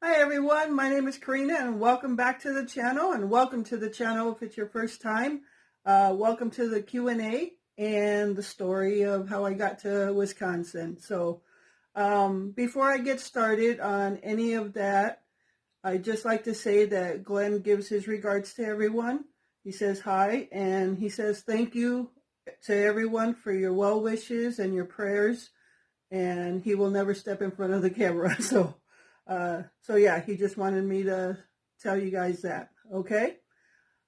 Hi everyone, my name is Corinna and welcome back to the channel, and welcome to the channel if it's your first time. Welcome to the Q&A and the story of how I got to Wisconsin. So before I get started on any of that, I'd just like to say that Glenn gives his regards to everyone. He says hi, and he says thank you to everyone for your well wishes and your prayers, and he will never step in front of the camera. So yeah, he just wanted me to tell you guys that. Okay.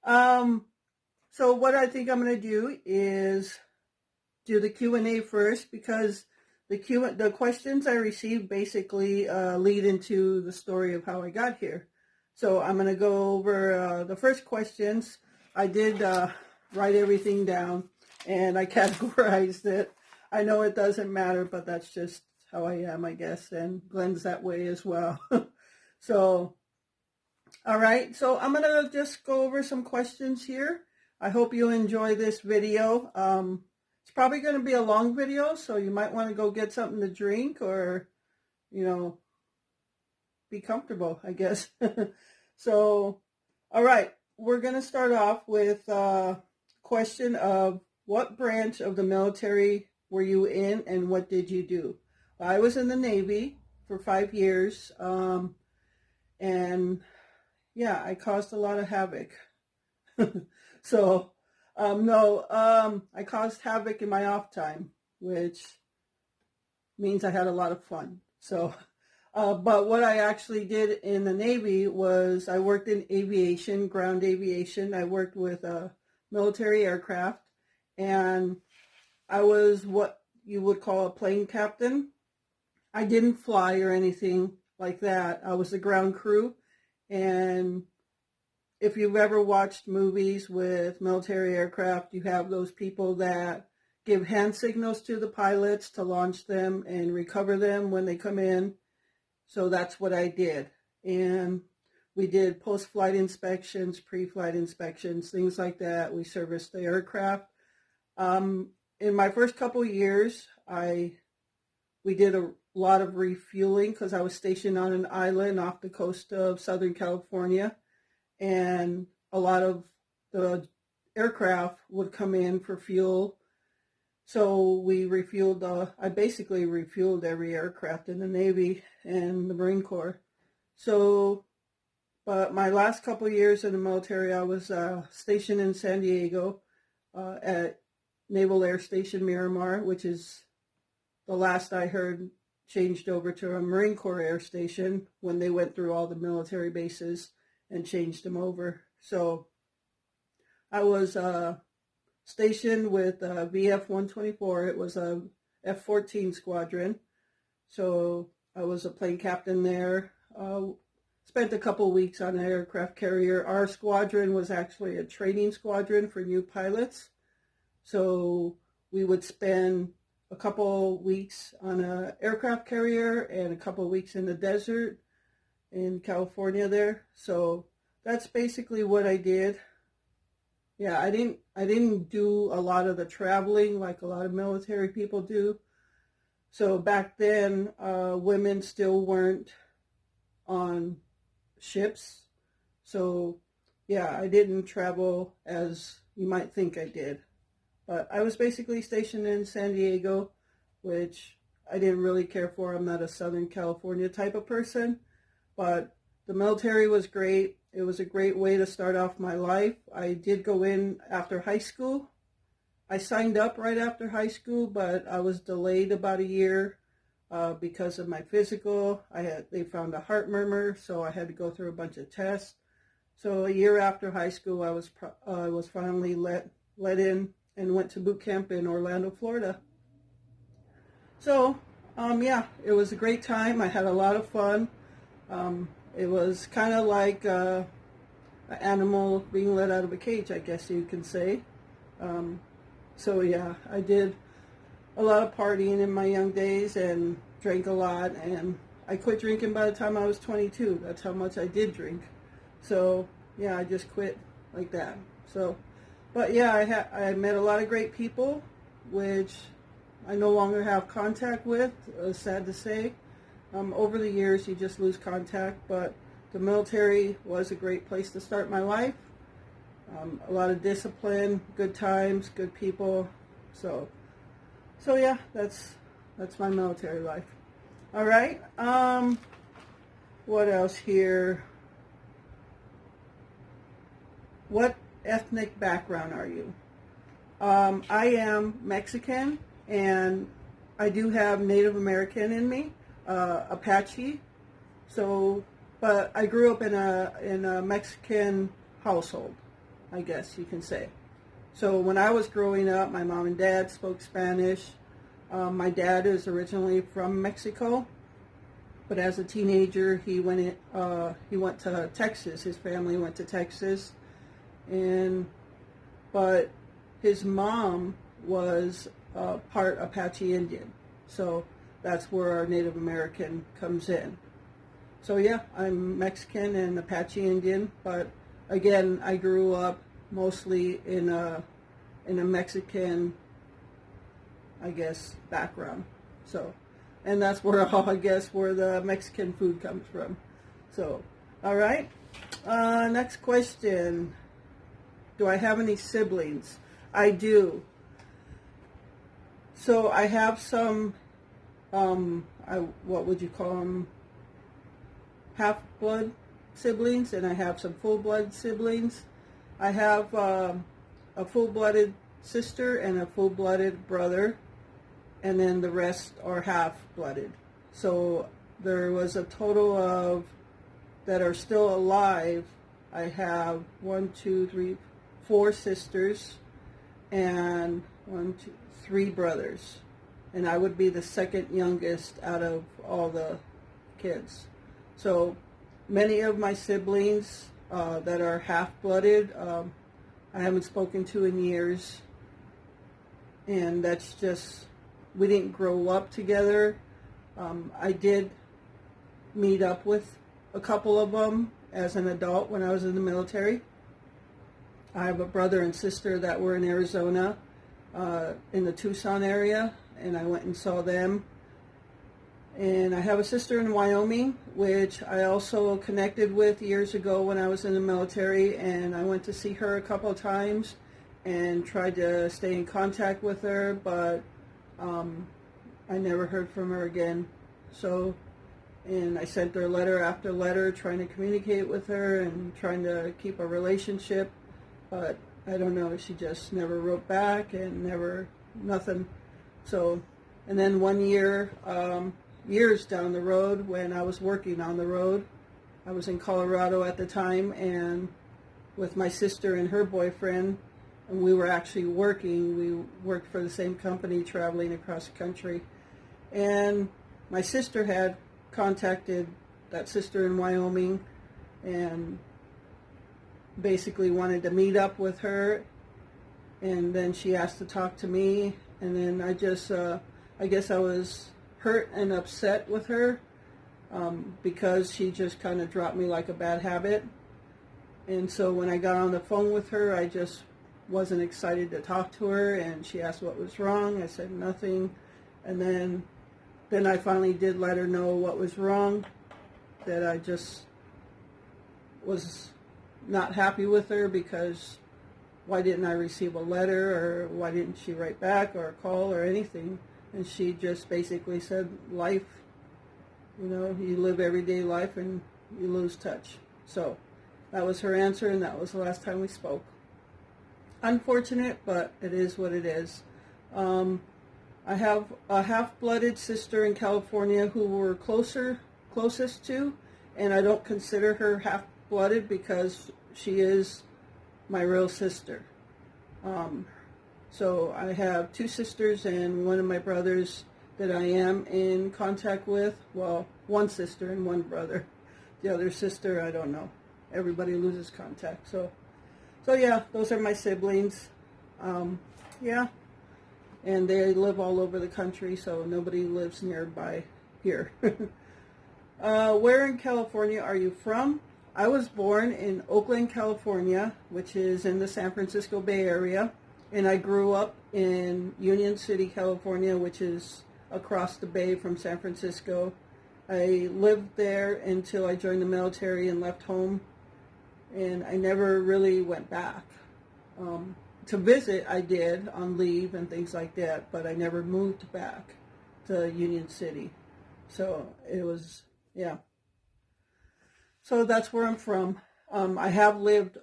So what I think I'm going to do is do the Q&A first, because the questions I received basically lead into the story of how I got here. So I'm going to go over the first questions. I did write everything down and I categorized it. I know it doesn't matter, but that's just how I am, I guess, and Glenn's that way as well. So, all right, so I'm going to just go over some questions here. I hope you enjoy this video. It's probably going to be a long video, so you might want to go get something to drink or, be comfortable, I guess. So, all right, we're going to start off with a question of what branch of the military were you in and what did you do? I was in the Navy for 5 years, and yeah, I caused a lot of havoc. So, I caused havoc in my off time, which means I had a lot of fun. So, but what I actually did in the Navy was I worked in aviation, ground aviation. I worked with military aircraft, and I was what you would call a plane captain. I didn't fly or anything like that. I was the ground crew, and if you've ever watched movies with military aircraft, you have those people that give hand signals to the pilots to launch them and recover them when they come in. So that's what I did. And we did post-flight inspections, pre-flight inspections, things like that. We serviced the aircraft. In my first couple of years, we did a lot of refueling because I was stationed on an island off the coast of Southern California. And a lot of the aircraft would come in for fuel. So we refueled, I basically refueled every aircraft in the Navy and the Marine Corps. So, but my last couple of years in the military, I was stationed in San Diego at Naval Air Station Miramar, which is the last I heard changed over to a Marine Corps Air Station when they went through all the military bases and changed them over. So I was stationed with VF-124. It was a F-14 squadron. So I was a plane captain there. Spent a couple weeks on an aircraft carrier. Our squadron was actually a training squadron for new pilots. So we would spend a couple weeks on an aircraft carrier and a couple weeks in the desert in California there. So that's basically what I did. Yeah, I didn't do a lot of the traveling like a lot of military people do. So back then, women still weren't on ships. So yeah, I didn't travel as you might think I did. But I was basically stationed in San Diego, which I didn't really care for. I'm not a Southern California type of person. But the military was great. It was a great way to start off my life. I did go in after high school. I signed up right after high school, but I was delayed about a year because of my physical. They found a heart murmur, so I had to go through a bunch of tests. So a year after high school, I was finally let in and went to boot camp in Orlando, Florida. So yeah, it was a great time. I had a lot of fun. It was kind of like an animal being let out of a cage, I guess you can say. So yeah, I did a lot of partying in my young days and drank a lot, and I quit drinking by the time I was 22. That's how much I did drink. So yeah, I just quit like that. So, but yeah, I met a lot of great people, which I no longer have contact with, sad to say. Over the years, you just lose contact, but the military was a great place to start my life. A lot of discipline, good times, good people. So yeah, that's my military life. All right. What else here? What ethnic background are you? I am Mexican, and I do have Native American in me, Apache. So, but I grew up in a Mexican household, I guess you can say. So when I was growing up, my mom and dad spoke Spanish. My dad is originally from Mexico, but as a teenager, he went to Texas. His family went to Texas, but his mom was part Apache Indian, so that's where our Native American comes in. So yeah, I'm Mexican and Apache Indian, but again, I grew up mostly in a Mexican, I guess, background. So, and that's where I guess where the Mexican food comes from. So, all right. Next question. Do I have any siblings? I do. So I have some, what would you call them? Half-blood siblings, and I have some full-blood siblings. I have a full-blooded sister and a full-blooded brother, and then the rest are half-blooded. So there was a total of, that are still alive, I have 4 sisters and 3 brothers. And I would be the second youngest out of all the kids. So many of my siblings that are half-blooded, I haven't spoken to in years. And that's just, we didn't grow up together. I did meet up with a couple of them as an adult when I was in the military. I have a brother and sister that were in Arizona, in the Tucson area, and I went and saw them. And I have a sister in Wyoming, which I also connected with years ago when I was in the military, and I went to see her a couple of times and tried to stay in contact with her, but I never heard from her again. So, and I sent her letter after letter trying to communicate with her and trying to keep a relationship, but I don't know, she just never wrote back and nothing. So, and then one year, years down the road, when I was working on the road, I was in Colorado at the time, and with my sister and her boyfriend, and we were actually working. We worked for the same company, traveling across the country. And my sister had contacted that sister in Wyoming and basically wanted to meet up with her. And then she asked to talk to me. And then I just, I guess I was hurt and upset with her because she just kind of dropped me like a bad habit. And so when I got on the phone with her, I just wasn't excited to talk to her, and she asked what was wrong. I said nothing. And then I finally did let her know what was wrong, that I just was not happy with her because why didn't I receive a letter, or why didn't she write back or call or anything? And she just basically said, life, you live everyday life and you lose touch. So that was her answer, and that was the last time we spoke. Unfortunate, but it is what it is. I have a half-blooded sister in California who we're closest to, and I don't consider her half-blooded because she is my real sister. So I have 2 sisters and one of my brothers that I am in contact with. Well, 1 sister and 1 brother. The other sister, I don't know. Everybody loses contact. So yeah, those are my siblings. Yeah, and they live all over the country, so nobody lives nearby here. Where in California are you from? I was born in Oakland, California, which is in the San Francisco Bay Area, and I grew up in Union City, California, which is across the bay from San Francisco. I lived there until I joined the military and left home, and I never really went back. To visit, I did on leave and things like that, but I never moved back to Union City. So it was, yeah. So that's where I'm from. I have lived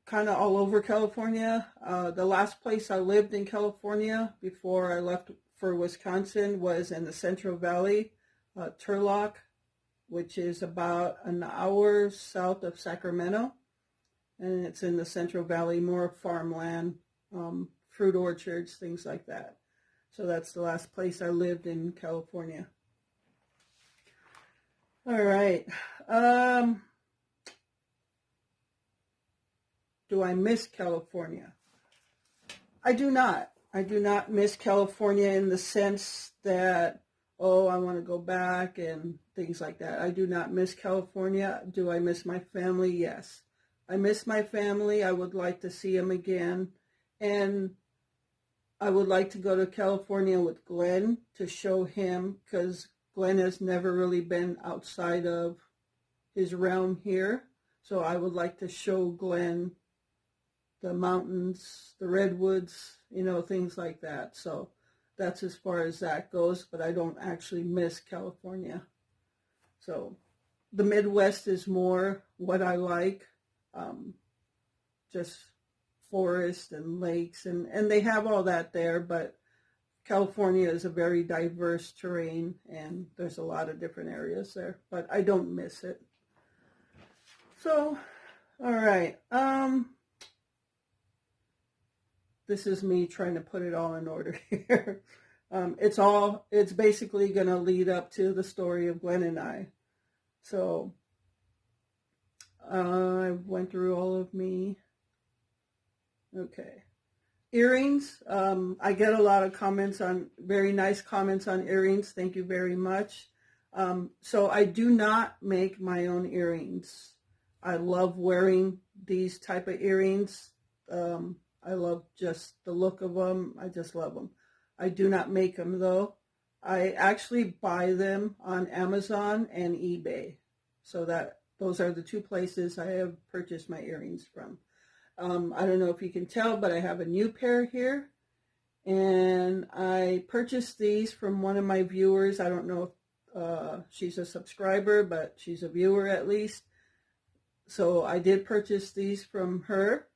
kind of all over California. The last place I lived in California before I left for Wisconsin was in the Central Valley, Turlock, which is about an hour south of Sacramento. And it's in the Central Valley, more farmland, fruit orchards, things like that. So that's the last place I lived in California. All right. Do I miss California? I do not. I do not miss California in the sense that, oh, I want to go back and things like that. I do not miss California. Do I miss my family? Yes. I miss my family. I would like to see them again. And I would like to go to California with Glenn to show him, because Glenn has never really been outside of his realm here. So I would like to show Glenn the mountains, the redwoods, things like that. So that's as far as that goes, but I don't actually miss California. So the Midwest is more what I like, just forest and lakes, and they have all that there, but California is a very diverse terrain, and there's a lot of different areas there, but I don't miss it. So, all right. This is me trying to put it all in order here. It's basically going to lead up to the story of Glenn and I. So, I went through all of me. Okay. Earrings. I get a lot of very nice comments on earrings. Thank you very much. So I do not make my own earrings. I love wearing these type of earrings. I love just the look of them. I just love them. I do not make them though. I actually buy them on Amazon and eBay. So those are the two places I have purchased my earrings from. I don't know if you can tell, but I have a new pair here. And I purchased these from one of my viewers. I don't know if she's a subscriber, but she's a viewer at least. So I did purchase these from her.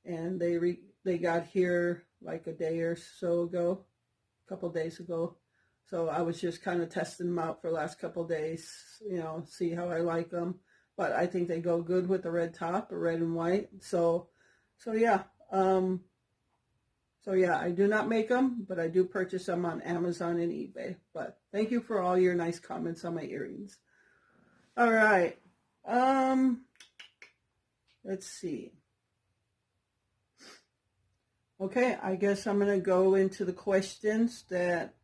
And they got here like a day or so ago, a couple days ago. So I was just kind of testing them out for the last couple days, see how I like them. But I think they go good with the red top, or red and white. So yeah. I do not make them, but I do purchase them on Amazon and eBay. But thank you for all your nice comments on my earrings. All right. Let's see. Okay, I guess I'm going to go into the questions that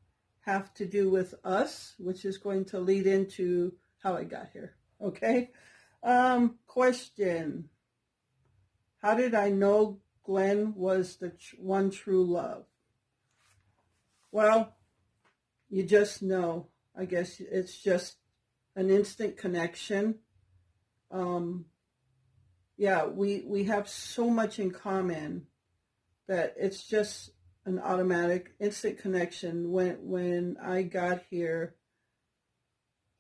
have to do with us, which is going to lead into how I got here. Okay? Question. How did I know Glenn was the one true love? Well, you just know. I guess it's just an instant connection. We have so much in common that it's just an automatic instant connection. When I got here,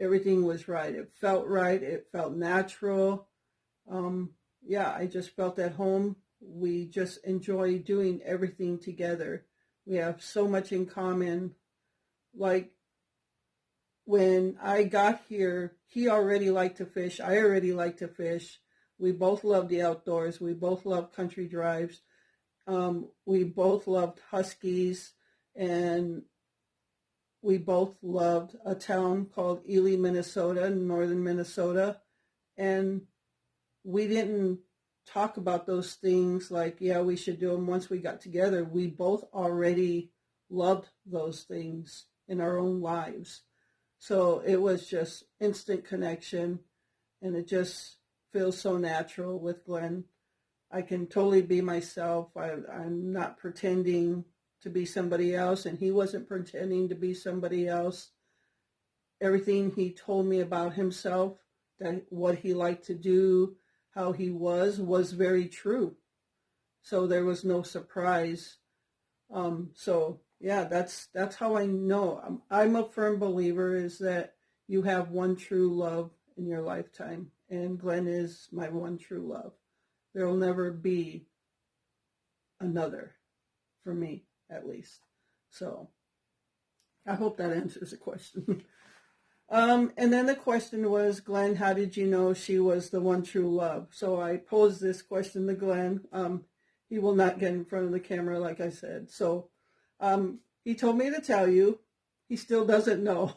everything was right. It felt right. It felt natural. I just felt at home. We just enjoy doing everything together. We have so much in common. Like when I got here, he already liked to fish. I already liked to fish. We both loved the outdoors. We both loved country drives. We both loved huskies, and we both loved a town called Ely, Minnesota, northern Minnesota. And we didn't talk about those things like, we should do them once we got together. We both already loved those things in our own lives. So it was just instant connection, and it just feels so natural with Glenn. I can totally be myself. I'm not pretending to be somebody else, and he wasn't pretending to be somebody else. everything he told me about himself, that what he liked to do, how he was very true. So there was no surprise. So yeah, that's how I know. I'm a firm believer is that you have one true love in your lifetime, and Glenn is my one true love. There will never be another, for me at least. So I hope that answers the question. And then the question was, Glenn, how did you know she was the one true love? So I posed this question to Glenn. He will not get in front of the camera, like I said. So he told me to tell you. He still doesn't know.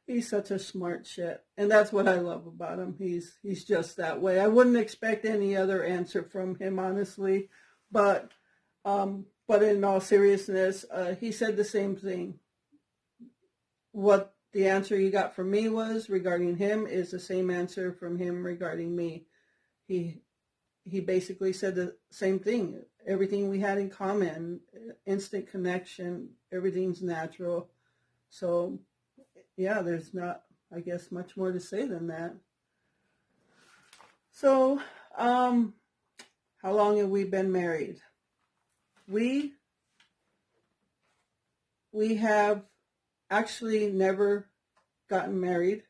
He's such a smart shit. And that's what I love about him. He's just that way. I wouldn't expect any other answer from him, honestly. But in all seriousness, he said the same thing. What the answer you got from me was regarding him is the same answer from him regarding me. He basically said the same thing. Everything we had in common, instant connection, everything's natural. So, yeah, there's not, I guess, much more to say than that. So, how long have we been married? We have actually never gotten married,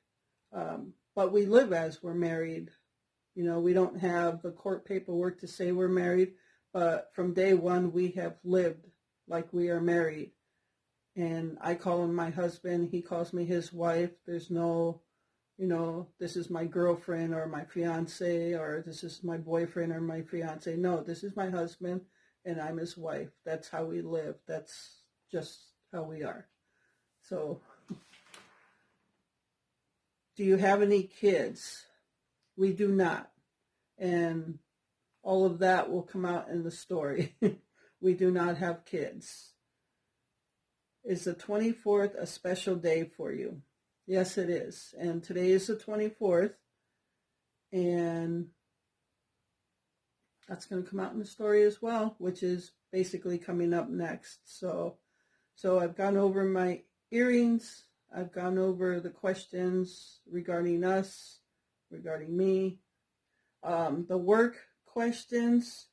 but we live as we're married. You know, we don't have the court paperwork to say we're married, but from day one we have lived like we are married. And I call him my husband, he calls me his wife. There's no, this is my girlfriend or my fiance, or this is my boyfriend or my fiance. No, this is my husband and I'm his wife. That's how we live. That's just how we are. So, do you have any kids? We do not. And all of that will come out in the story. We do not have kids. Is the 24th a special day for you? Yes, it is. And today is the 24th. And that's going to come out in the story as well, which is basically coming up next. So I've gone over my earrings. I've gone over the questions regarding us, regarding me. The work questions,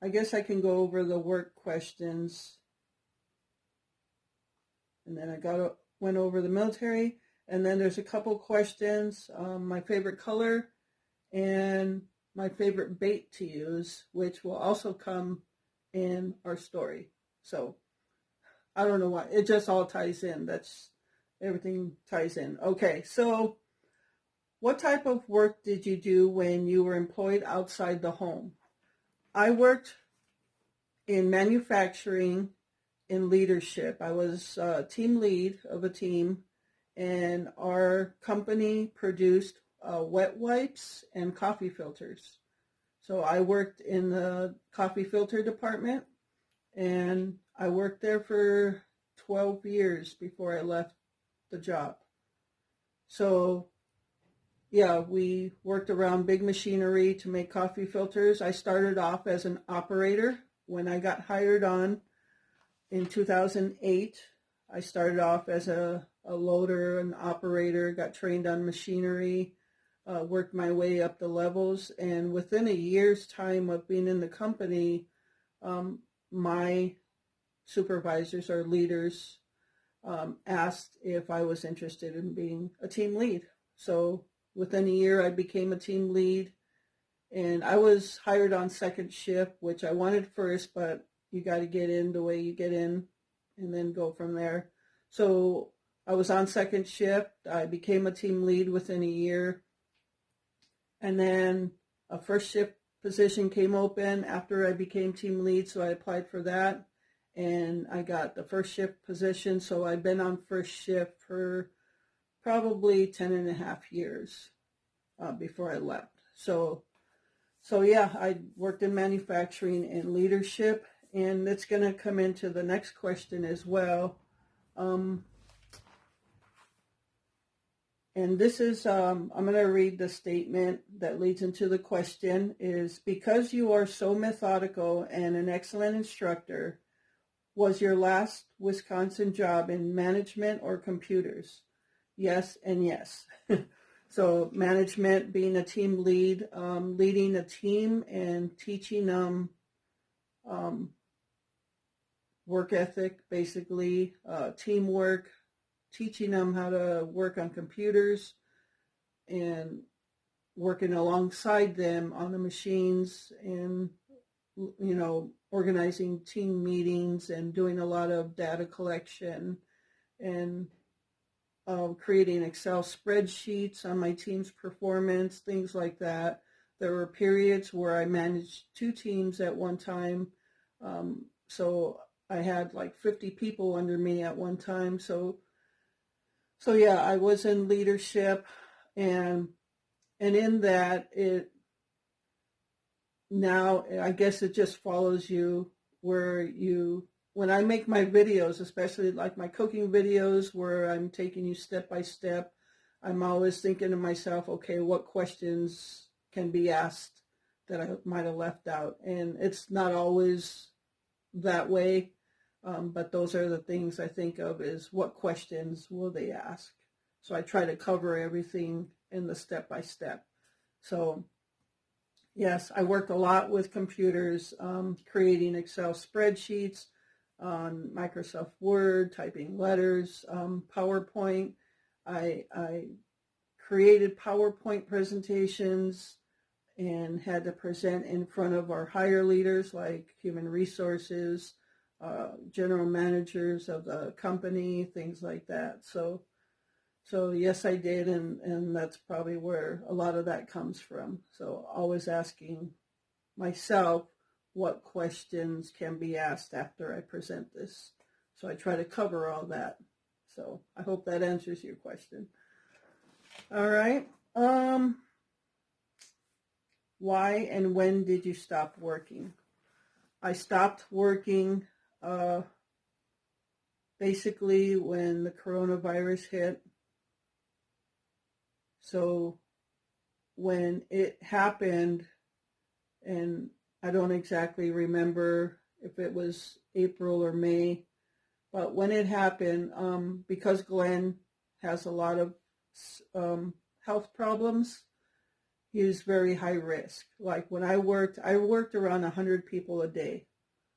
I guess I can go over the work questions. And then I went over the military. And then there's a couple questions, my favorite color and my favorite bait to use, which will also come in our story. So I don't know why. It just all ties in. Everything ties in. Okay, so what type of work did you do when you were employed outside the home? I worked in manufacturing, in leadership. I was team lead of a team, and our company produced wet wipes and coffee filters. So I worked in the coffee filter department, and I worked there for 12 years before I left the job. So yeah, we worked around big machinery to make coffee filters. I started off as an operator. When I got hired on in 2008, I started off as a loader, an operator, got trained on machinery, worked my way up the levels. And within a year's time of being in the company, my supervisors or leaders asked if I was interested in being a team lead. So within a year, I became a team lead, and I was hired on second shift, which I wanted first, but you got to get in the way you get in and then go from there. So I was on second shift. I became a team lead within a year. And then a first shift position came open after I became team lead, so I applied for that. And I got the first shift position, so I've been on first shift for probably 10 and a half years before I left. So yeah, I worked in manufacturing and leadership, and it's going to come into the next question as well. And this is, I'm going to read the statement that leads into the question is, because you are so methodical and an excellent instructor, was your last Wisconsin job in management or computers? Yes and yes. So management, being a team lead, leading a team and teaching them work ethic, basically, teamwork, teaching them how to work on computers and working alongside them on the machines and, organizing team meetings and doing a lot of data collection and creating Excel spreadsheets on my team's performance, things like that. There were periods where I managed 2 teams at one time. So I had like 50 people under me at one time. So yeah, I was in leadership, and in that, now I guess it just follows you when I make my videos, especially like my cooking videos where I'm taking you step by step, I'm always thinking to myself, okay, what questions can be asked that I might have left out? And it's not always that way, but those are the things I think of, is what questions will they ask? So I try to cover everything in the step by step. So yes, I worked a lot with computers, creating Excel spreadsheets, on Microsoft Word, typing letters, PowerPoint. I created PowerPoint presentations and had to present in front of our higher leaders like human resources, general managers of the company, things like that. So yes, I did, and that's probably where a lot of that comes from. So always asking myself what questions can be asked after I present this. So I try to cover all that. So I hope that answers your question. All right. Why and when did you stop working? I stopped working basically when the coronavirus hit. So when it happened, and I don't exactly remember if it was April or May, but when it happened, because Glenn has a lot of health problems, he was very high risk. Like when I worked around 100 people a day.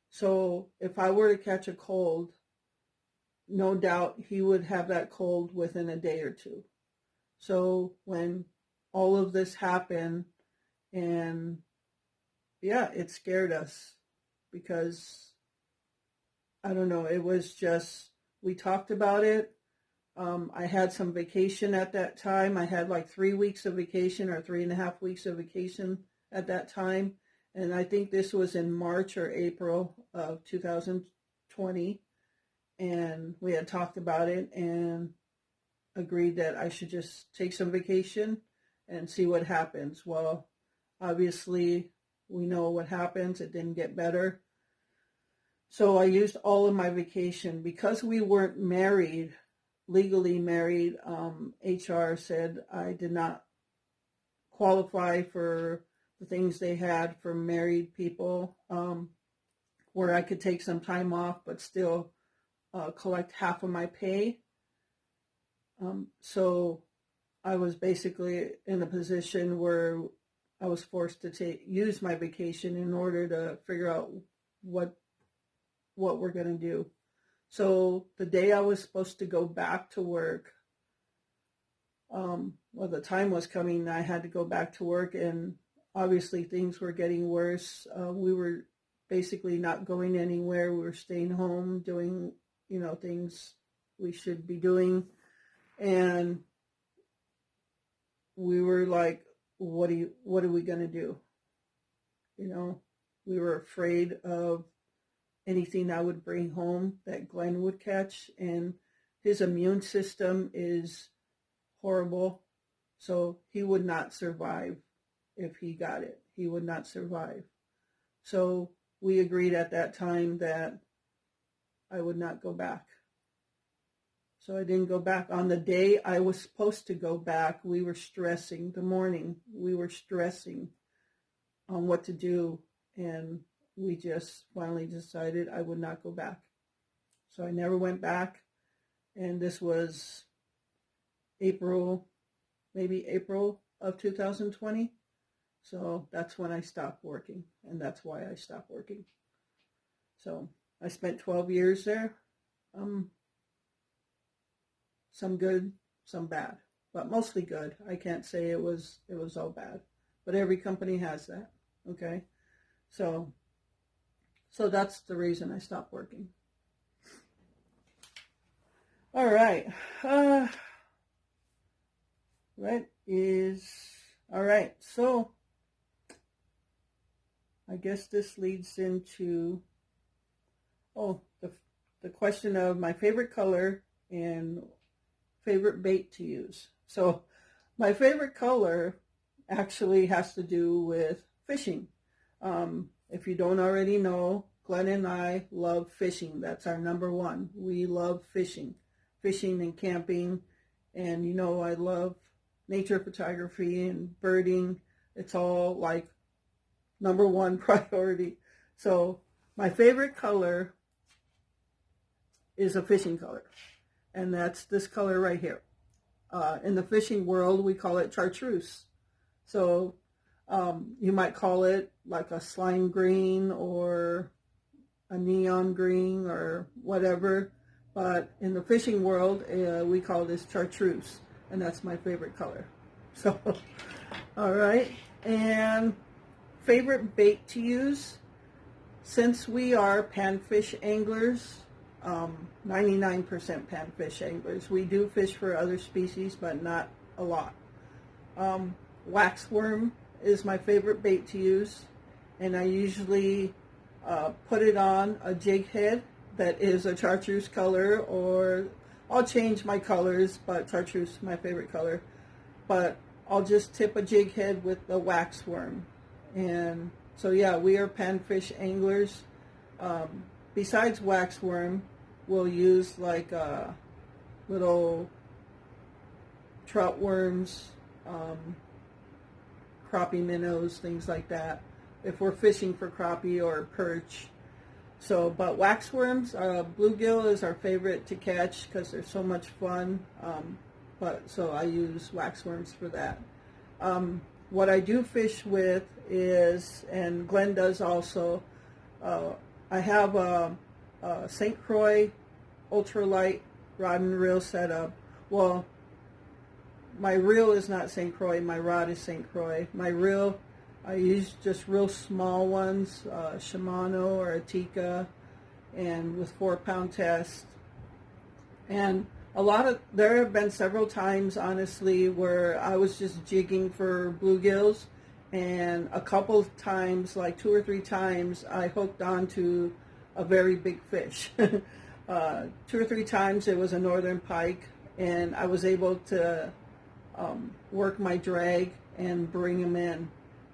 So if I were to catch a cold, no doubt he would have that cold within a day or two. So when all of this happened, and yeah, it scared us because, I don't know, it was just, we talked about it. I had some vacation at that time. I had like 3 weeks of vacation or 3.5 weeks of vacation at that time. And I think this was in March or April of 2020. And we had talked about it and agreed that I should just take some vacation and see what happens. Well, obviously, we know what happens. It didn't get better. So I used all of my vacation. Because we weren't married, legally married, HR said I did not qualify for the things they had for married people, where I could take some time off but still collect half of my pay. So I was basically in a position where I was forced to use my vacation in order to figure out what we're going to do. So the day I was supposed to go back to work, the time was coming, I had to go back to work, and obviously things were getting worse. We were basically not going anywhere. We were staying home, doing, things we should be doing. And we were like, what are we going to do? We were afraid of anything I would bring home that Glenn would catch, and his immune system is horrible, so he would not survive if he got it. He would not survive. So we agreed at that time that I would not go back. So I didn't go back. On the day I was supposed to go back, we were stressing the morning. We were stressing on what to do, and we just finally decided I would not go back. So I never went back. And this was April, maybe April of 2020. So that's when I stopped working, and that's why I stopped working. So I spent 12 years there. Some good, some bad, but mostly good. I can't say it was all bad, but every company has that. Okay, so that's the reason I stopped working. All right. All right. So I guess this leads into the question of my favorite color and favorite bait to use. So my favorite color actually has to do with fishing. If you don't already know, Glenn and I love fishing. That's our number one. We love fishing and camping. And you know, I love nature photography and birding. It's all like number one priority. So my favorite color is a fishing color. And that's this color right here. In the fishing world, we call it chartreuse. So you might call it like a slime green or a neon green or whatever. But in the fishing world, we call this chartreuse. And that's my favorite color. So, all right. And favorite bait to use? Since we are panfish anglers, 99% panfish anglers. We do fish for other species, but not a lot. Waxworm is my favorite bait to use, and I usually put it on a jig head that is a chartreuse color, or I'll change my colors, but chartreuse is my favorite color. But I'll just tip a jig head with the waxworm. And so yeah, we are panfish anglers. Besides waxworm, we'll use like little trout worms, crappie minnows, things like that, if we're fishing for crappie or perch. So, but waxworms, bluegill is our favorite to catch because they're so much fun. So I use waxworms for that. What I do fish with is, and Glenn does also, I have a St. Croix ultralight rod and reel setup. Well, my reel is not St. Croix, my rod is St. Croix. My reel, I use just real small ones, Shimano or Atika, and with 4-pound test. And there have been several times, honestly, where I was just jigging for bluegills, and a couple of times, like 2 or 3 times, I hooked onto a very big fish. 2 or 3 times it was a northern pike, and I was able to work my drag and bring him in.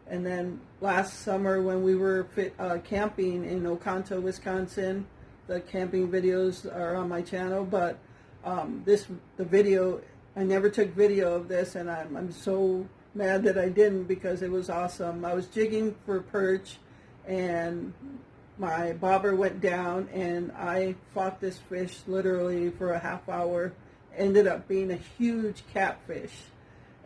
And then last summer when we were camping in Oconto, Wisconsin, the camping videos are on my channel, but the video, I never took video of this, and I'm so mad that I didn't, because it was awesome. I was jigging for perch, and my bobber went down, and I fought this fish literally for a half hour. Ended up being a huge catfish,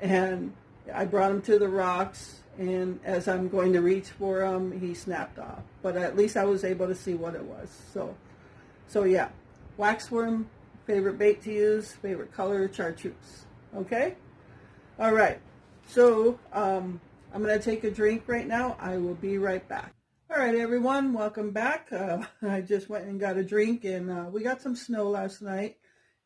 and I brought him to the rocks, and as I'm going to reach for him, he snapped off. But at least I was able to see what it was. So yeah, waxworm, favorite bait to use, favorite color, chartreuse. Okay? All right. So I'm going to take a drink right now. I will be right back. All right, everyone, welcome back. I just went and got a drink, and we got some snow last night,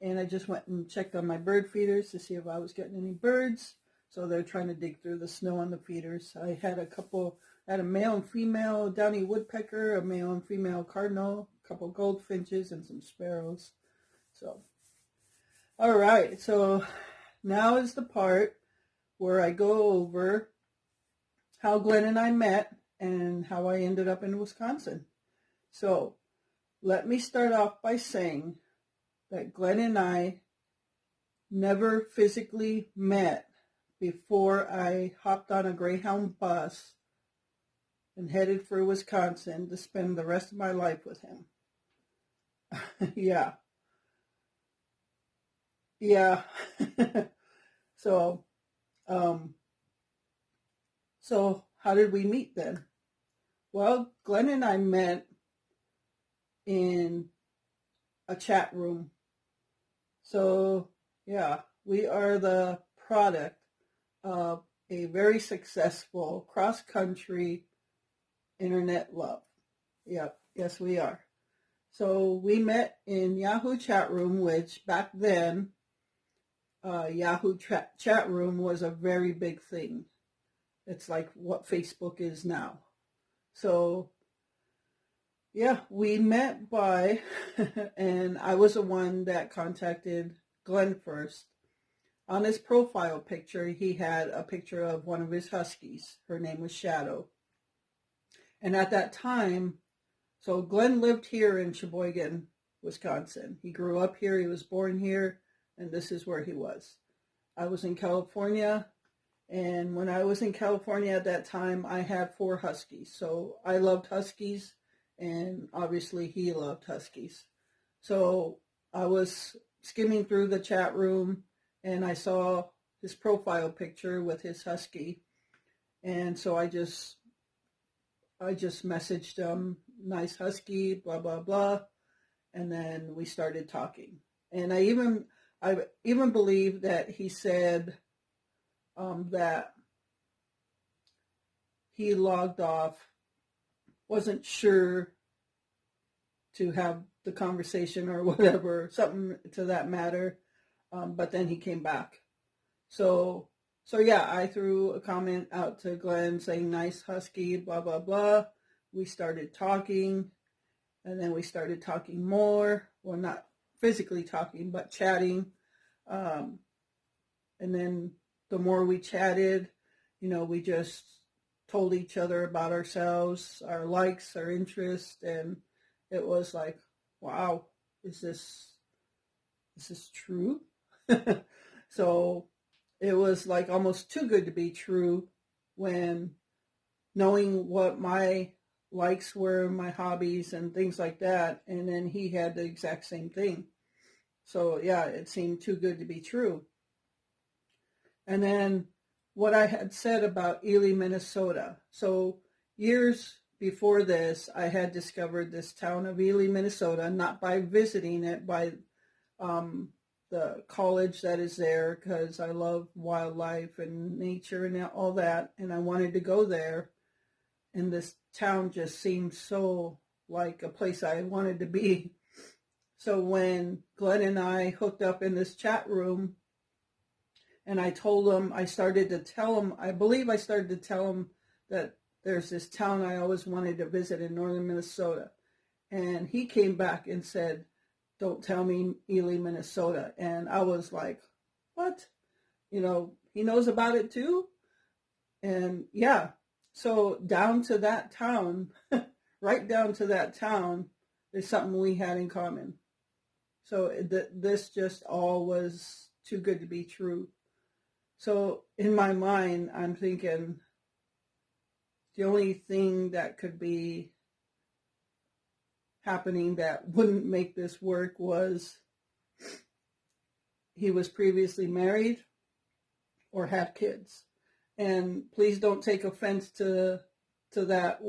and I just went and checked on my bird feeders to see if I was getting any birds. So they're trying to dig through the snow on the feeders. I had a male and female downy woodpecker, a male and female cardinal, a couple goldfinches, and some sparrows. So, all right, so now is the part where I go over how Glenn and I met and how I ended up in Wisconsin. So let me start off by saying that Glenn and I never physically met before I hopped on a Greyhound bus and headed for Wisconsin to spend the rest of my life with him. Yeah. Yeah. So, um, so how did we meet then? Well, Glenn and I met in a chat room. So, yeah, we are the product of a very successful cross country internet love. Yep, yes, we are. So we met in Yahoo chat room, which back then, Yahoo chat room was a very big thing. It's like what Facebook is now. So yeah, we met by, and I was the one that contacted Glenn first. On his profile picture, he had a picture of one of his huskies. Her name was Shadow. And at that time, so Glenn lived here in Sheboygan, Wisconsin. He grew up here, he was born here, and this is where he was. I was in California, and when I was in California at that time, I had 4 huskies. So I loved huskies, and obviously he loved huskies. So I was skimming through the chat room, and I saw his profile picture with his husky. And so I just messaged him, nice husky, blah, blah, blah. And then we started talking. And I even believe that he said that he logged off, wasn't sure to have the conversation or whatever, something to that matter. But then he came back. So yeah, I threw a comment out to Glenn saying, nice husky, blah, blah, blah. We started talking, and then we started talking more. Well, not physically talking, but chatting. And then the more we chatted, we just told each other about ourselves, our likes, our interests, and it was like, wow, is this true? So it was like almost too good to be true, when knowing what my likes were, my hobbies and things like that, and then he had the exact same thing. So yeah, it seemed too good to be true. And then what I had said about Ely, Minnesota. So years before this, I had discovered this town of Ely, Minnesota, not by visiting it, by the college that is there, because I love wildlife and nature and all that, and I wanted to go there. And this town just seemed so like a place I wanted to be. So when Glenn and I hooked up in this chat room, and I told him, I started to tell him, I believe I started to tell him that there's this town I always wanted to visit in northern Minnesota. And he came back and said, don't tell me Ely, Minnesota. And I was like, what? He knows about it too? And yeah, so down to that town, right down to that town, is something we had in common. So this just all was too good to be true. So in my mind, I'm thinking the only thing that could be happening that wouldn't make this work was he was previously married or had kids. And please don't take offense to that,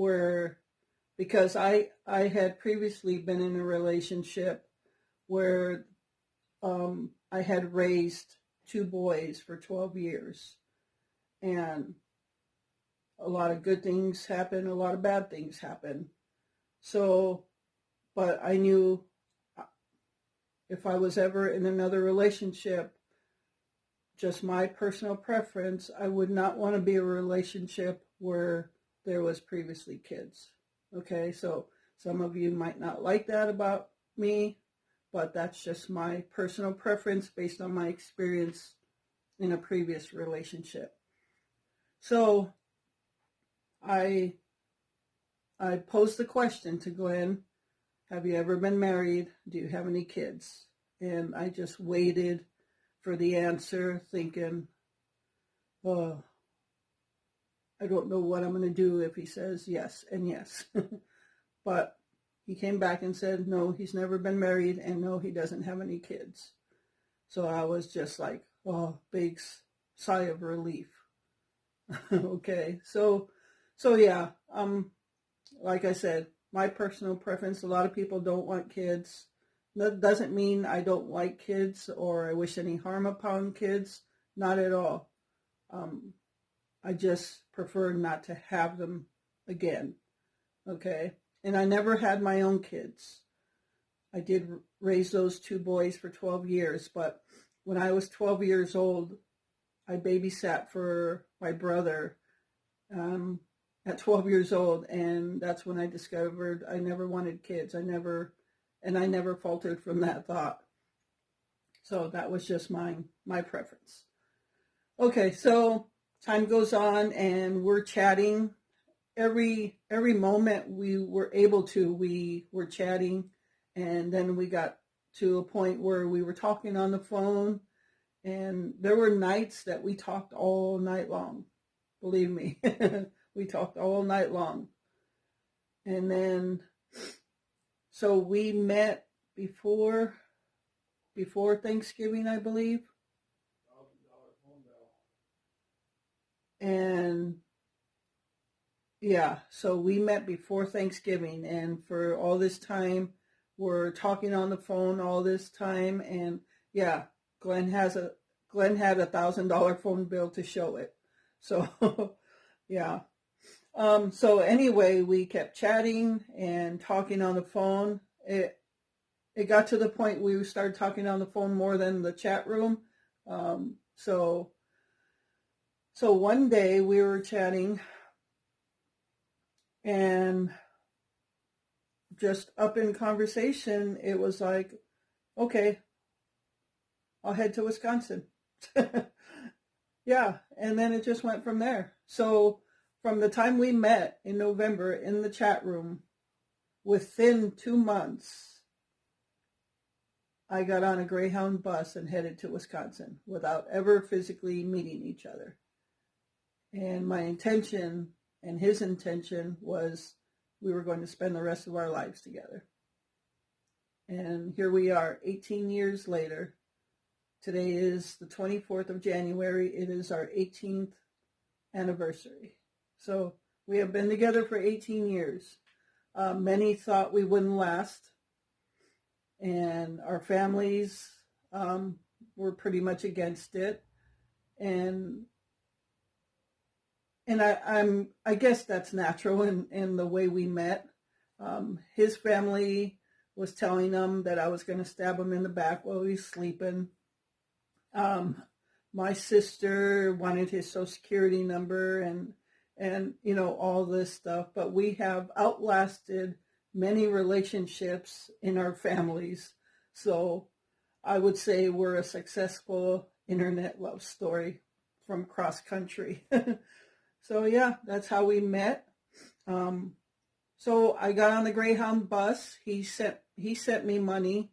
because I had previously been in a relationship where I had raised 2 boys for 12 years. And a lot of good things happen, a lot of bad things happen. So, but I knew if I was ever in another relationship, just my personal preference, I would not want to be in a relationship where there was previously kids. Okay, so some of you might not like that about me, but that's just my personal preference based on my experience in a previous relationship. So I posed the question to Glenn, have you ever been married? Do you have any kids? And I just waited for the answer, thinking, oh, I don't know what I'm going to do if he says yes and yes. But he came back and said, no, he's never been married, and no, he doesn't have any kids. So I was just like, oh, big sigh of relief. Okay, so yeah, like I said, my personal preference, a lot of people don't want kids. That doesn't mean I don't like kids or I wish any harm upon kids. Not at all. I just prefer not to have them again. Okay, and I never had my own kids. I did raise those two boys for 12 years, but when I was 12 years old, I babysat for my brother at 12 years old, and that's when I discovered I never wanted kids. I never faltered from that thought. So that was just my preference. Okay, so time goes on, and we're chatting. Every moment we were able to, we were chatting, and then we got to a point where we were talking on the phone, and there were nights that we talked all night long. Believe me, we talked all night long. And then, so we met before Thanksgiving, I believe. And yeah, so we met before Thanksgiving, and for all this time, we're talking on the phone all this time, and yeah, Glenn had $1,000 phone bill to show it. So yeah. So anyway, we kept chatting and talking on the phone. It got to the point we started talking on the phone more than the chat room. So one day we were chatting, and just up in conversation, it was like, okay, I'll head to Wisconsin. Yeah, and then it just went from there. So from the time we met in November in the chat room, within 2 months, I got on a Greyhound bus and headed to Wisconsin without ever physically meeting each other. And my intention and his intention was we were going to spend the rest of our lives together. And here we are, 18 years later. Today is the 24th of January. It is our 18th anniversary. So we have been together for 18 years. Many thought we wouldn't last. And our families were pretty much against it. And I guess that's natural in the way we met. His family was telling him that I was going to stab him in the back while he was sleeping. My sister wanted his Social Security number and you know, all this stuff. But we have outlasted many relationships in our families. So I would say we're a successful internet love story from cross country. So yeah, that's how we met. So I got on the Greyhound bus. He sent me money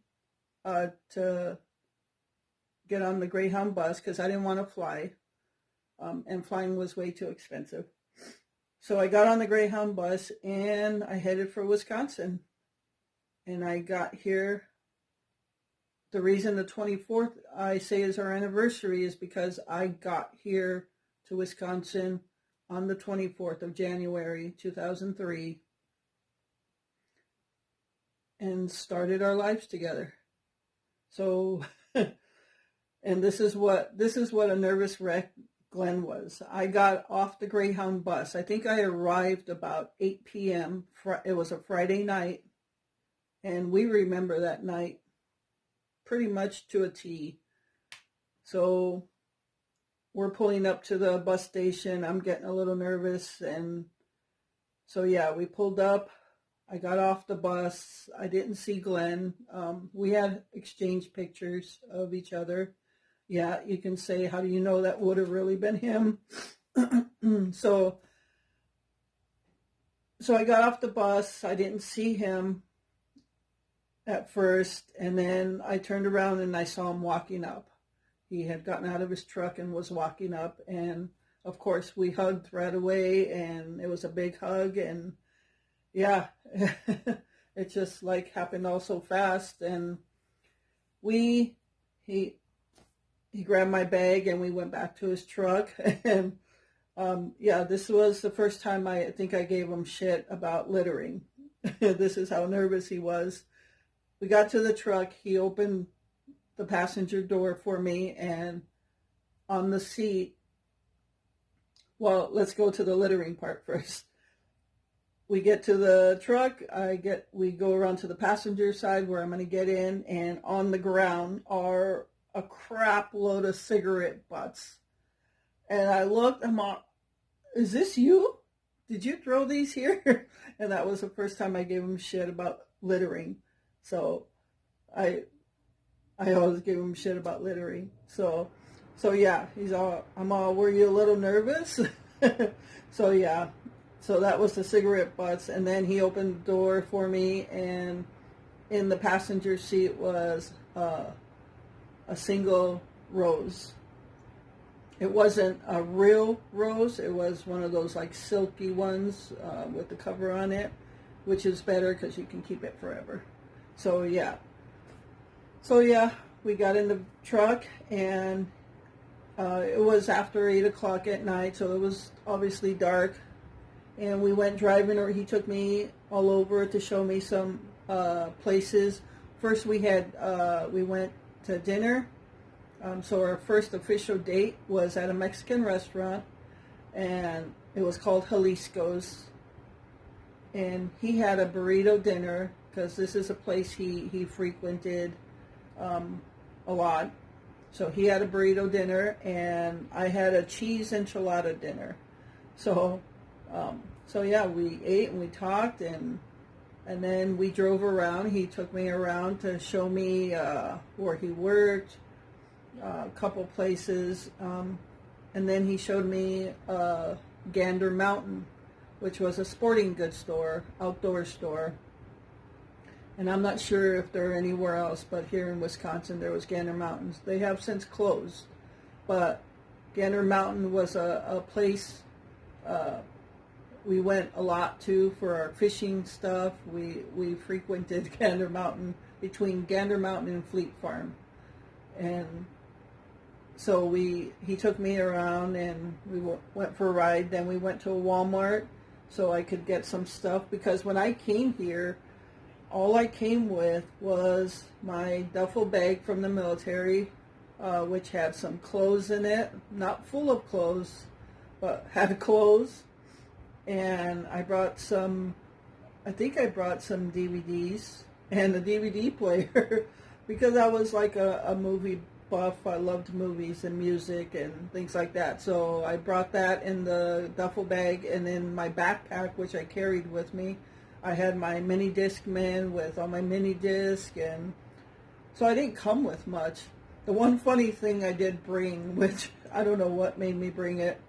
to get on the Greyhound bus because I didn't want to fly, and flying was way too expensive. So I got on the Greyhound bus and I headed for Wisconsin. And I got here. The reason the 24th I say is our anniversary is because I got here to Wisconsin on the 24th of January, 2003, and started our lives together. So, and this is what a nervous wreck Glenn was. I got off the Greyhound bus. I think I arrived about 8 p.m. It was a Friday night, and we remember that night pretty much to a T. So we're pulling up to the bus station. I'm getting a little nervous. And so, yeah, we pulled up. I got off the bus. I didn't see Glenn. We had exchanged pictures of each other. Yeah, you can say, how do you know that would have really been him? So I got off the bus. I didn't see him at first. And then I turned around and I saw him walking up. He had gotten out of his truck and was walking up. And of course, we hugged right away. And it was a big hug. And yeah, It just like happened all so fast. And he grabbed my bag and we went back to his truck. And yeah, this was the first time I think I gave him shit about littering. This is how nervous he was. We got to the truck. He opened the passenger door for me, and on the seat, well, let's go to the littering part first. We get to the truck. We go around to the passenger side where I'm going to get in, and on the ground are a crap load of cigarette butts. And I looked, I'm like, is this you? Did you throw these here? And that was the first time I gave him shit about littering. So I always give him shit about littering. So yeah, were you a little nervous? So yeah, so that was the cigarette butts. And then he opened the door for me, and in the passenger seat was a single rose. It wasn't a real rose. It was one of those like silky ones with the cover on it, which is better because you can keep it forever. So yeah, we got in the truck, and it was after 8 o'clock at night, so it was obviously dark. And we went driving, or he took me all over to show me some places. First we went to dinner. So our first official date was at a Mexican restaurant, and it was called Jalisco's. And he had a burrito dinner, because this is a place he frequented a lot. So he had a burrito dinner, and I had a cheese enchilada dinner. So yeah, we ate and we talked, and then we drove around. He took me around to show me where he worked, a couple places, and then he showed me Gander Mountain, which was a sporting goods store, outdoor store. And I'm not sure if they're anywhere else, but here in Wisconsin there was Gander Mountains. They have since closed, but Gander Mountain was a place we went a lot to for our fishing stuff. We frequented Gander Mountain, between Gander Mountain and Fleet Farm. And so he took me around, and we went for a ride. Then we went to a Walmart so I could get some stuff, because when I came here, all I came with was my duffel bag from the military, which had some clothes in it, not full of clothes, but had clothes. And I brought some DVDs and a DVD player because I was like a movie buff. I loved movies and music and things like that. So I brought that in the duffel bag, and in my backpack, which I carried with me, I had my mini disc man with all my mini disc, and so I didn't come with much. The one funny thing I did bring, which I don't know what made me bring it,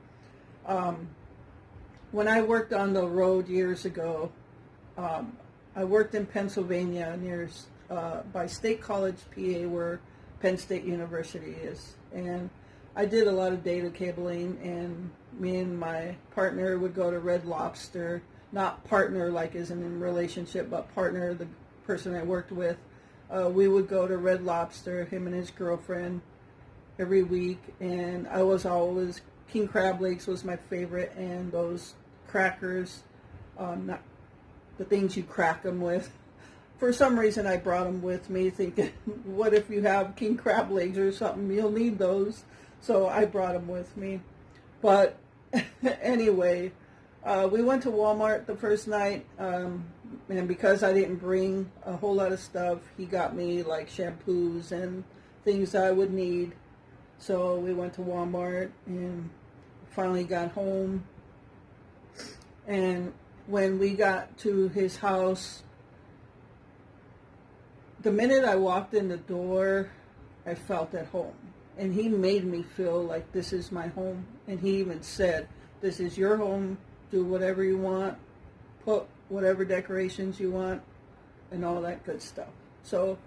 when I worked on the road years ago, I worked in Pennsylvania by State College, PA, where Penn State University is. And I did a lot of data cabling, and me and my partner would go to Red Lobster, not partner like as in relationship, but partner, the person I worked with. We would go to Red Lobster, him and his girlfriend, every week, and I was always, king crab legs was my favorite, and those crackers, not the things you crack them with. For some reason I brought them with me, thinking, what if you have king crab legs or something, you'll need those. So I brought them with me. But anyway, we went to Walmart the first night, and because I didn't bring a whole lot of stuff, he got me like shampoos and things I would need. So we went to Walmart and finally got home. And when we got to his house, the minute I walked in the door, I felt at home. And he made me feel like this is my home. And he even said, this is your home, do whatever you want, put whatever decorations you want, and all that good stuff. So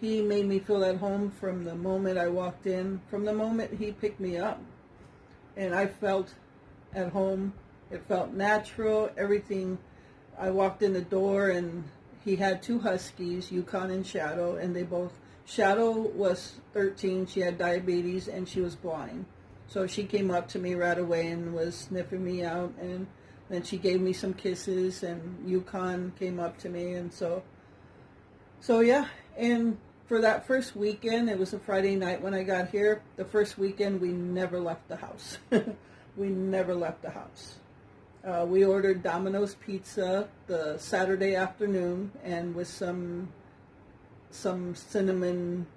he made me feel at home from the moment I walked in, from the moment he picked me up. And I felt at home. It felt natural, everything. I walked in the door, and he had two huskies, Yukon and Shadow, and Shadow was 13, she had diabetes, and she was blind. So she came up to me right away and was sniffing me out, and then she gave me some kisses, and Yukon came up to me, and so yeah. And for that first weekend, it was a Friday night when I got here. The first weekend, we never left the house. We never left the house. We ordered Domino's pizza the Saturday afternoon, and with some cinnamon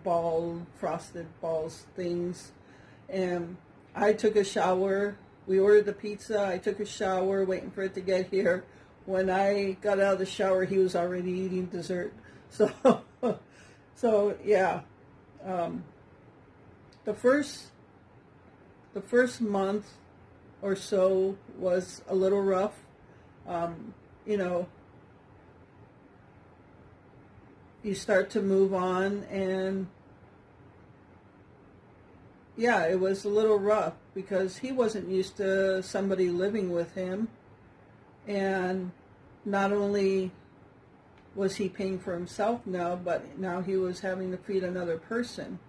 frosted balls things. And I took a shower. We ordered the pizza. I took a shower waiting for it to get here. When I got out of the shower, he was already eating dessert. So yeah. The first month or so was a little rough. You know, you start to move on, and yeah, it was a little rough because he wasn't used to somebody living with him, and not only was he paying for himself now, but now he was having to feed another person.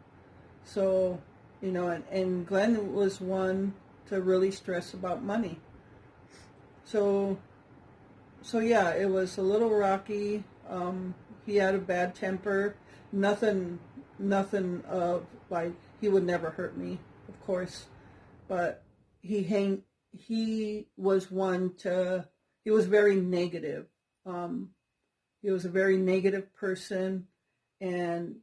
So, you know, and Glenn was one to really stress about money. So yeah, it was a little rocky. He had a bad temper. Nothing of, like, he would never hurt me, of course, but he was he was very negative. He was a very negative person, and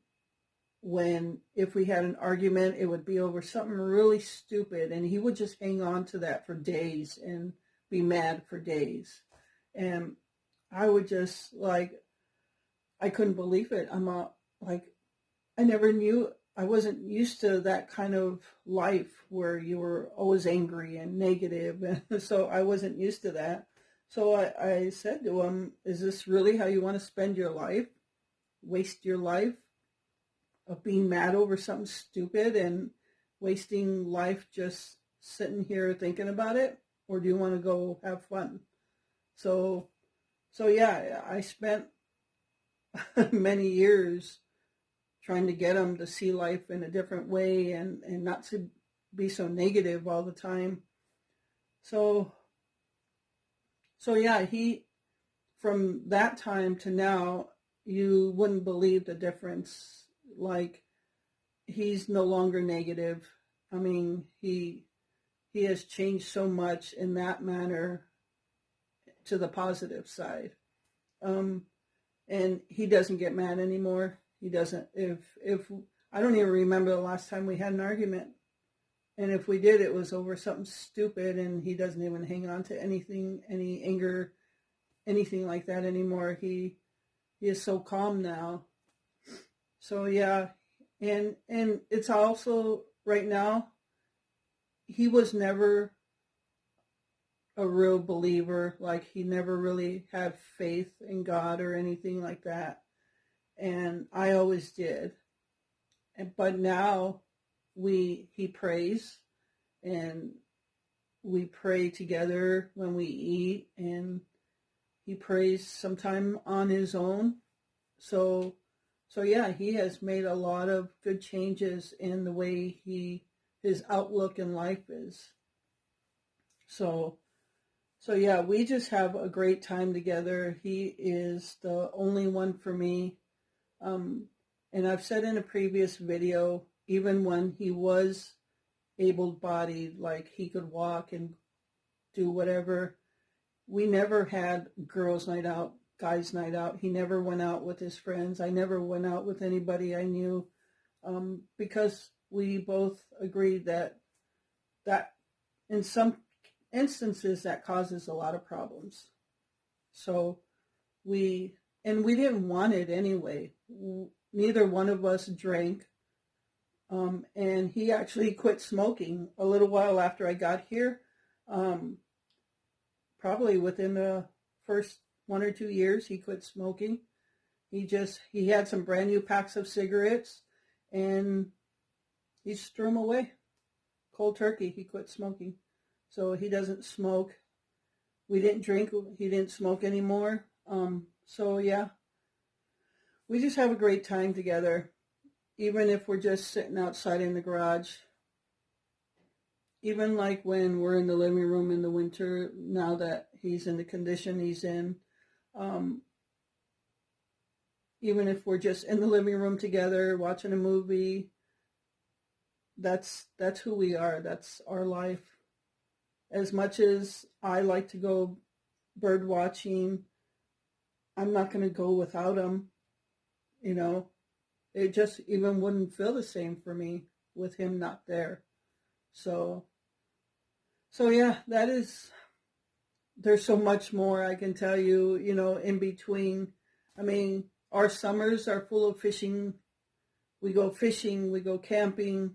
if we had an argument, it would be over something really stupid, and he would just hang on to that for days and be mad for days. And I would just, like, I couldn't believe it. I wasn't used to that kind of life where you were always angry and negative, and so I wasn't used to that. So I said to him, is this really how you want to spend your life? Waste your life of being mad over something stupid and wasting life just sitting here thinking about it? Or do you want to go have fun? So yeah, I spent many years trying to get him to see life in a different way and not to be so negative all the time. So yeah, from that time to now, you wouldn't believe the difference. Like, he's no longer negative. I mean, he has changed so much in that manner to the positive side. And he doesn't get mad anymore. He doesn't. If I don't even remember the last time we had an argument. And if we did, it was over something stupid, and he doesn't even hang on to anything, any anger, anything like that anymore. He is so calm now. So yeah, and it's also right now, he was never a real believer. Like, he never really had faith in God or anything like that. And I always did. But now he prays, and we pray together when we eat, and he prays sometime on his own. So yeah, he has made a lot of good changes in the way his outlook in life is. So yeah, we just have a great time together. He is the only one for me. And I've said in a previous video, even when he was able-bodied, like he could walk and do whatever, we never had girls' night out, guys' night out. He never went out with his friends. I never went out with anybody I knew, because we both agreed that in some instances that causes a lot of problems. So we didn't want it anyway. Neither one of us drank. And he actually quit smoking a little while after I got here. Probably within the first 1 or 2 years, he quit smoking. He had some brand new packs of cigarettes, and he just threw them away. Cold turkey, he quit smoking. So he doesn't smoke. We didn't drink. He didn't smoke anymore. So yeah, we just have a great time together, even if we're just sitting outside in the garage. Even like when we're in the living room in the winter, now that he's in the condition he's in, um, even if we're just in the living room together watching a movie, that's who we are. That's our life. As much as I like to go bird watching, I'm not going to go without him. You know, it just even wouldn't feel the same for me with him not there. So, so yeah, that is, there's so much more I can tell you, you know, in between. I mean, our summers are full of fishing. We go fishing, we go camping.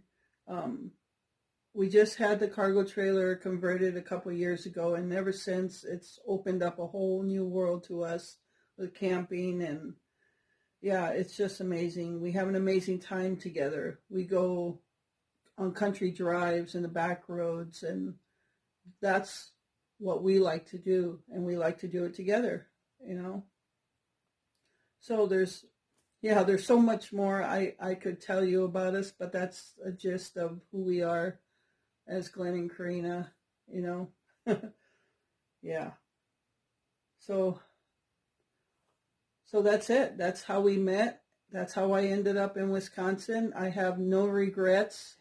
Um, we just had the cargo trailer converted a couple of years ago, and ever since it's opened up a whole new world to us with camping. And yeah, it's just amazing. We have an amazing time together. We go on country drives and the back roads, and that's what we like to do, and we like to do it together, you know. So there's so much more I could tell you about us, but that's a gist of who we are as Glenn and Corinna, you know. Yeah. So so that's it. That's how we met. That's how I ended up in Wisconsin. I have no regrets.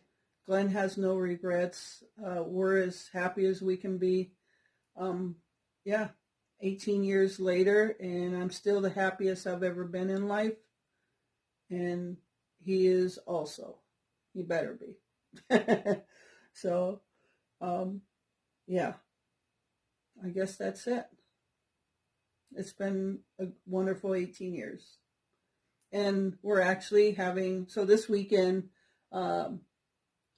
Glenn has no regrets. We're as happy as we can be. Yeah, 18 years later, and I'm still the happiest I've ever been in life. And he is also. He better be. So, yeah, I guess that's it. It's been a wonderful 18 years. And we're actually having, so this weekend, um,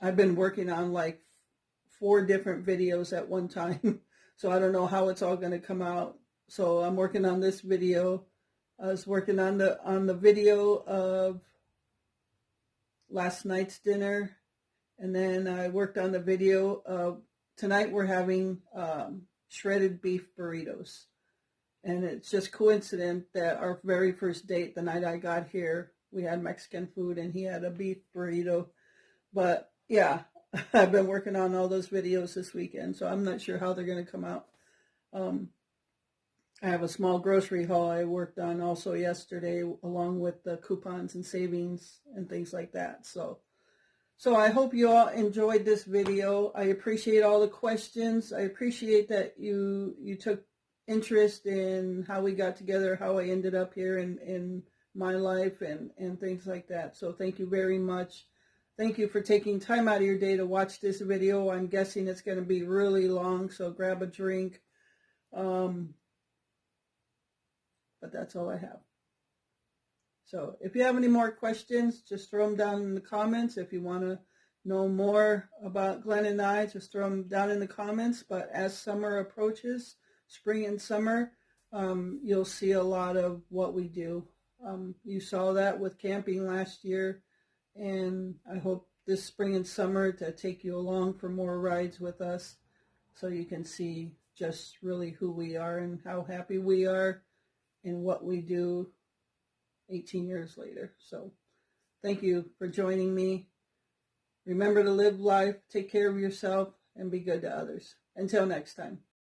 I've been working on like 4 different videos at one time. So I don't know how it's all going to come out. So I'm working on this video. I was working on the video of last night's dinner, and then I worked on the video of tonight we're having shredded beef burritos. And it's just coincident that our very first date, the night I got here, we had Mexican food and he had a beef burrito. But yeah, I've been working on all those videos this weekend, so I'm not sure how they're going to come out. I have a small grocery haul I worked on also yesterday, along with the coupons and savings and things like that. So I hope you all enjoyed this video. I appreciate all the questions. I appreciate that you took interest in how we got together, how I ended up here in my life and things like that. So thank you very much. Thank you for taking time out of your day to watch this video. I'm guessing it's going to be really long, so grab a drink. But that's all I have. So if you have any more questions, just throw them down in the comments. If you want to know more about Glenn and I, just throw them down in the comments. But as summer approaches, spring and summer, you'll see a lot of what we do. You saw that with camping last year, and I hope this spring and summer to take you along for more rides with us so you can see just really who we are and how happy we are and what we do 18 years later. So thank you for joining me. Remember to live life, take care of yourself, and be good to others. Until next time.